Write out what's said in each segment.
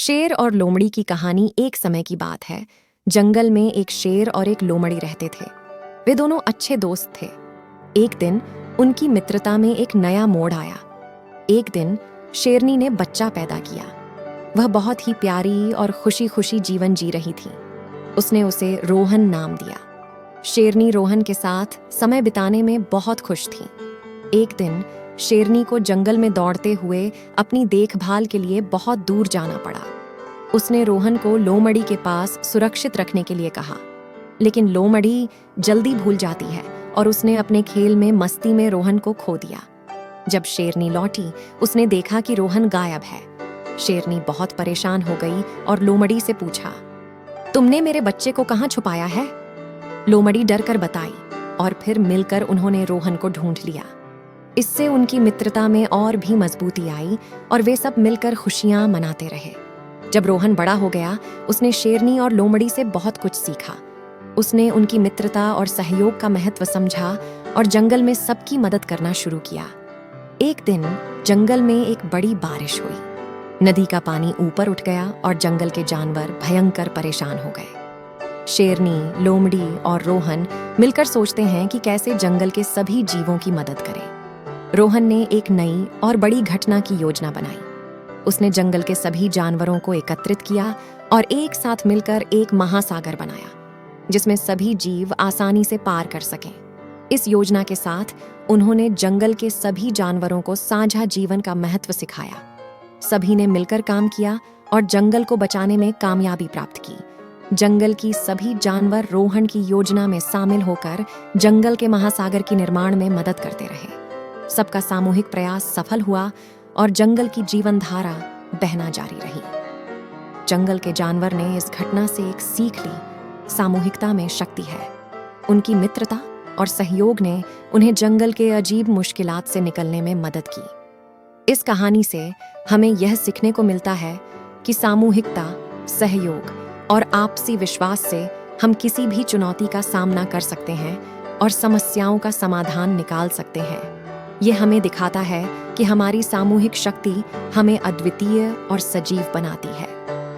शेर और लोमड़ी की कहानी। एक समय की बात है। जंगल में एक शेर और एक लोमड़ी रहते थे। वे दोनों अच्छे दोस्त थे। एक दिन उनकी मित्रता में एक नया मोड़ आया। एक दिन शेरनी ने बच्चा पैदा किया। वह बहुत ही प्यारी और खुशी खुशी जीवन जी रही थी। उसने उसे रोहन नाम दिया। शेरनी रोहन के साथ समय बिताने में बहुत खुश थी। एक दिन शेरनी को जंगल में दौड़ते हुए अपनी देखभाल के लिए बहुत दूर जाना पड़ा। उसने रोहन को लोमड़ी के पास सुरक्षित रखने के लिए कहा, लेकिन लोमड़ी जल्दी भूल जाती है और उसने अपने खेल में मस्ती में रोहन को खो दिया। जब शेरनी लौटी, उसने देखा कि रोहन गायब है। शेरनी बहुत परेशान हो गई और लोमड़ी से पूछा, तुमने मेरे बच्चे को कहाँ छुपाया है? लोमड़ी डर कर बताई और फिर मिलकर उन्होंने रोहन को ढूंढ लिया। इससे उनकी मित्रता में और भी मजबूती आई और वे सब मिलकर खुशियां मनाते रहे। जब रोहन बड़ा हो गया, उसने शेरनी और लोमड़ी से बहुत कुछ सीखा। उसने उनकी मित्रता और सहयोग का महत्व समझा और जंगल में सबकी मदद करना शुरू किया। एक दिन जंगल में एक बड़ी बारिश हुई। नदी का पानी ऊपर उठ गया और जंगल के जानवर भयंकर परेशान हो गए। शेरनी, लोमड़ी और रोहन मिलकर सोचते हैं कि कैसे जंगल के सभी जीवों की मदद करें। रोहन ने एक नई और बड़ी घटना की योजना बनाई। उसने जंगल के सभी जानवरों को एकत्रित किया और एक साथ मिलकर एक महासागर बनाया, जिसमें सभी जीव आसानी से पार कर सकें। इस योजना के साथ उन्होंने जंगल के सभी जानवरों को साझा जीवन का महत्व सिखाया। सभी ने मिलकर काम किया और जंगल को बचाने में कामयाबी प्राप्त की। जंगल की सभी जानवर रोहन की योजना में शामिल होकर जंगल के महासागर की निर्माण में मदद करते रहे। सबका सामूहिक प्रयास सफल हुआ और जंगल की जीवन धारा बहना जारी रही। जंगल के जानवर ने इस घटना से एक सीख ली, सामूहिकता में शक्ति है। उनकी मित्रता और सहयोग ने उन्हें जंगल के अजीब मुश्किलात से निकलने में मदद की। इस कहानी से हमें यह सीखने को मिलता है कि सामूहिकता, सहयोग और आपसी विश्वास से हम किसी भी चुनौती का सामना कर सकते हैं और समस्याओं का समाधान निकाल सकते हैं। ये हमें दिखाता है कि हमारी सामूहिक शक्ति हमें अद्वितीय और सजीव बनाती है।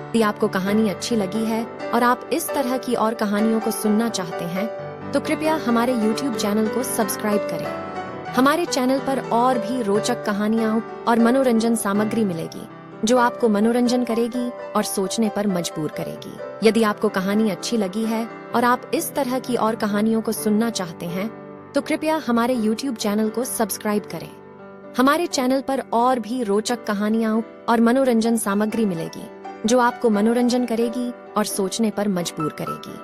यदि आपको कहानी अच्छी लगी है और आप इस तरह की और कहानियों को सुनना चाहते हैं, तो कृपया हमारे YouTube चैनल को सब्सक्राइब करें। हमारे चैनल पर और भी रोचक कहानियां और मनोरंजन सामग्री मिलेगी, जो आपको मनोरंजन करेगी और सोचने पर मजबूर करेगी। यदि आपको कहानी अच्छी लगी है और आप इस तरह की और कहानियों को सुनना चाहते हैं, तो कृपया हमारे YouTube चैनल को सब्सक्राइब करें। हमारे चैनल पर और भी रोचक कहानियां और मनोरंजन सामग्री मिलेगी, जो आपको मनोरंजन करेगी और सोचने पर मजबूर करेगी।